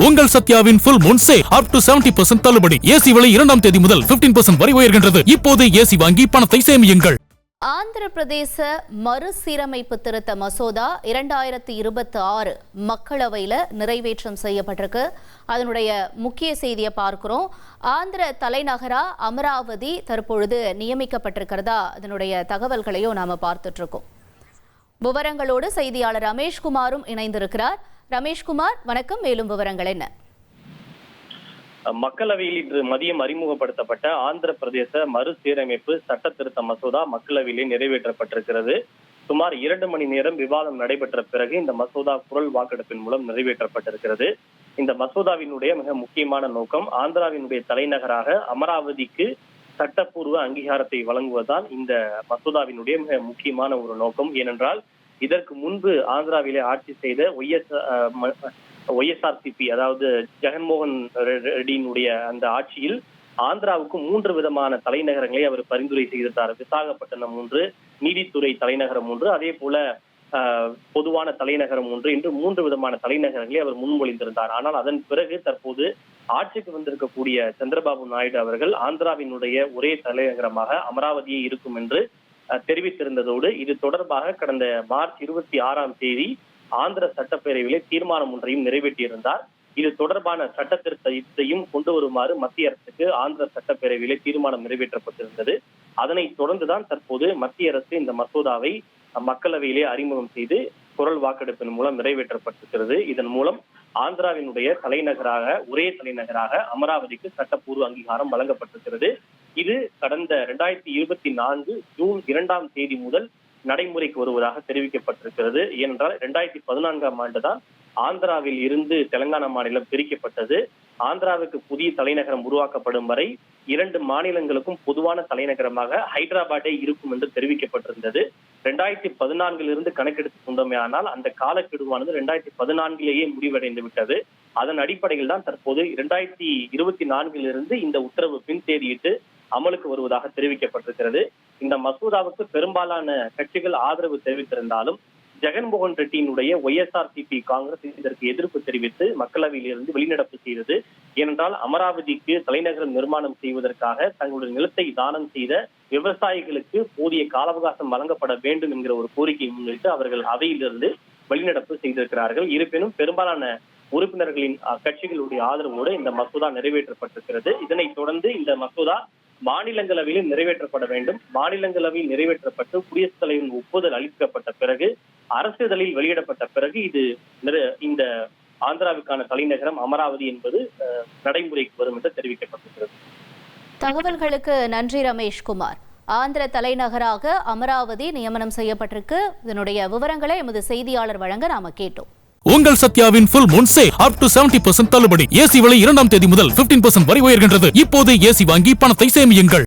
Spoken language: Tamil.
உங்கள் சத்யாவின் full moon sale up to 70% தள்ளுபடி. ஏசி விலை 2ஆம் தேதி முதல் 15% வரை உயர்கின்றது. இப்போதே ஏசி வாங்கி பணத்தை சேமியுங்கள். ஆந்திர பிரதேச மறுசீரமைப்பு திருத்த மசோதா 2026 மக்களவையில் நிறைவேற்றம் செய்யப்பட்டிருக்கு. அதனுடைய முக்கிய செய்தியை பார்க்கிறோம். ஆந்திர தலைநகரா அமராவதி தற்பொழுது நியமிக்கப்பட்டிருக்கிறதா அதனுடைய தகவல்களையும் நாம பார்த்துட்டு இருக்கோம். விவரங்களோடு செய்தியாளர் ரமேஷ்குமாரும் இணைந்திருக்கிறார். ரமேஷ்குமார், வணக்கம். மேலும் விவரங்கள் என்ன? மக்களவையில் இன்று மதியம் அறிமுகப்படுத்தப்பட்ட ஆந்திர பிரதேச மறுசீரமைப்பு சட்ட திருத்த மசோதா மக்களவையிலே நிறைவேற்றப்பட்டிருக்கிறது. சுமார் 2 மணி நேரம் விவாதம் நடைபெற்ற பிறகு இந்த மசோதா குரல் வாக்கெடுப்பின் மூலம் நிறைவேற்றப்பட்டிருக்கிறது. இந்த மசோதாவினுடைய மிக முக்கியமான நோக்கம் ஆந்திராவினுடைய தலைநகராக அமராவதிக்கு சட்டப்பூர்வ அங்கீகாரத்தை வழங்குவதுதான் இந்த மசோதாவினுடைய மிக முக்கியமான ஒரு நோக்கம். ஏனென்றால் இதற்கு முன்பு ஆந்திராவிலே ஆட்சி செய்த ஒய்எஸ்ஆர்சிபி, அதாவது ஜெகன்மோகன் ரெட்டியினுடைய அந்த ஆட்சியில் ஆந்திராவுக்கு 3 விதமான தலைநகரங்களை அவர் பரிந்துரை செய்திருந்தார். விசாகப்பட்டினம் 1, நீதித்துறை தலைநகரம் 1, அதே போல பொதுவான தலைநகரம் 1 என்று 3 விதமான தலைநகரங்களை அவர் முன்மொழிந்திருந்தார். ஆனால் அதன் பிறகு தற்போது ஆட்சிக்கு வந்திருக்கக்கூடிய சந்திரபாபு நாயுடு அவர்கள் ஆந்திராவினுடைய ஒரே தலைநகரமாக அமராவதியே இருக்கும் என்று தெரிவித்திருந்ததோடு இது தொடர்பாக கடந்த மார்ச் 26ஆம் தேதி ஆந்திர சட்டப்பேரவையிலே தீர்மானம் ஒன்றையும் நிறைவேற்றியிருந்தார். இது தொடர்பான சட்ட திருத்தத்தையும் கொண்டு வருமாறு மத்திய அரசுக்கு ஆந்திர சட்டப்பேரவையிலே தீர்மானம் நிறைவேற்றப்பட்டிருந்தது. அதனை தொடர்ந்துதான் தற்போது மத்திய அரசு இந்த மசோதாவை மக்களவையிலே அறிமுகம் செய்து குரல் வாக்கெடுப்பின் மூலம் நிறைவேற்றப்பட்டிருக்கிறது. இதன் மூலம் ஆந்திராவினுடைய தலைநகராக ஒரே தலைநகராக அமராவதிக்கு சட்டப்பூர்வ அங்கீகாரம் வழங்கப்பட்டிருக்கிறது. இது கடந்த 2024 ஜூன் 2ஆம் தேதி முதல் நடைமுறைக்கு வருவதாக தெரிவிக்கப்பட்டிருக்கிறது. ஏனென்றால் 2014ஆம் ஆண்டுதான் ஆந்திராவில் இருந்து தெலங்கானா மாநிலம் பிரிக்கப்பட்டது. ஆந்திராவுக்கு புதிய தலைநகரம் உருவாக்கப்படும் வரை 2 மாநிலங்களுக்கும் பொதுவான தலைநகரமாக ஹைதராபாத்தே இருக்கும் என்று தெரிவிக்கப்பட்டிருந்தது. 2014 கணக்கெடுத்து கொண்டோமேயானால் அந்த காலக்கெடுவானது 2014 முடிவடைந்து விட்டது. அதன் அடிப்படையில் தான் தற்போது 2024 இந்த உத்தரவு பின்தேதியிட்டு அமலுக்கு வருவதாக தெரிவிக்கப்பட்டிருக்கிறது. இந்த மசோதாவுக்கு பெரும்பாலான கட்சிகள் ஆதரவு தெரிவித்திருந்தாலும் ஜெகன்மோகன் ரெட்டியினுடைய ஒய்எஸ்ஆர்சிபி காங்கிரஸ் இதற்கு எதிர்ப்பு தெரிவித்து மக்களவையில் இருந்து வெளிநடப்பு செய்தது. ஏனென்றால் அமராவதிக்கு தலைநகரம் நிர்மாணம் செய்வதற்காக தங்களுடைய நிலத்தை தானம் செய்த விவசாயிகளுக்கு போதிய கால அவகாசம் வழங்கப்பட வேண்டும் என்கிற ஒரு கோரிக்கையை முன்வைத்து அவர்கள் அவையிலிருந்து வெளிநடப்பு செய்திருக்கிறார்கள். இருப்பினும் பெரும்பாலான உறுப்பினர்களின் கட்சிகளுடைய ஆதரவோடு இந்த மசோதா நிறைவேற்றப்பட்டிருக்கிறது. இதனைத் தொடர்ந்து இந்த மசோதா மாநிலங்களவையில் நிறைவேற்றப்பட வேண்டும். மாநிலங்களவையில் நிறைவேற்றப்பட்டு குடியரசுத் தலைவரின் ஒப்புதல் அளிக்கப்பட்ட பிறகு அரசிதழில் வெளியிடப்பட்ட பிறகு இது இந்த ஆந்திராவுக்கான தலைநகரம் அமராவதி என்பது நடைமுறைக்கு வரும் என்று தெரிவிக்கப்பட்டிருக்கிறது. தகவல்களுக்கு நன்றி ரமேஷ்குமார். ஆந்திர தலைநகராக அமராவதி நியமனம் செய்யப்பட்டிருக்கு. இதனுடைய விவரங்களை எமது செய்தியாளர் வழங்க நாம கேட்டோம். உங்கள் சத்யாவின் full moon sale up to 70% தள்ளுபடி. ஏசி விலை 2ஆம் தேதி முதல் 15% வரை உயர்கின்றது. இப்போதே ஏசி வாங்கி பணத்தை சேமியுங்கள்.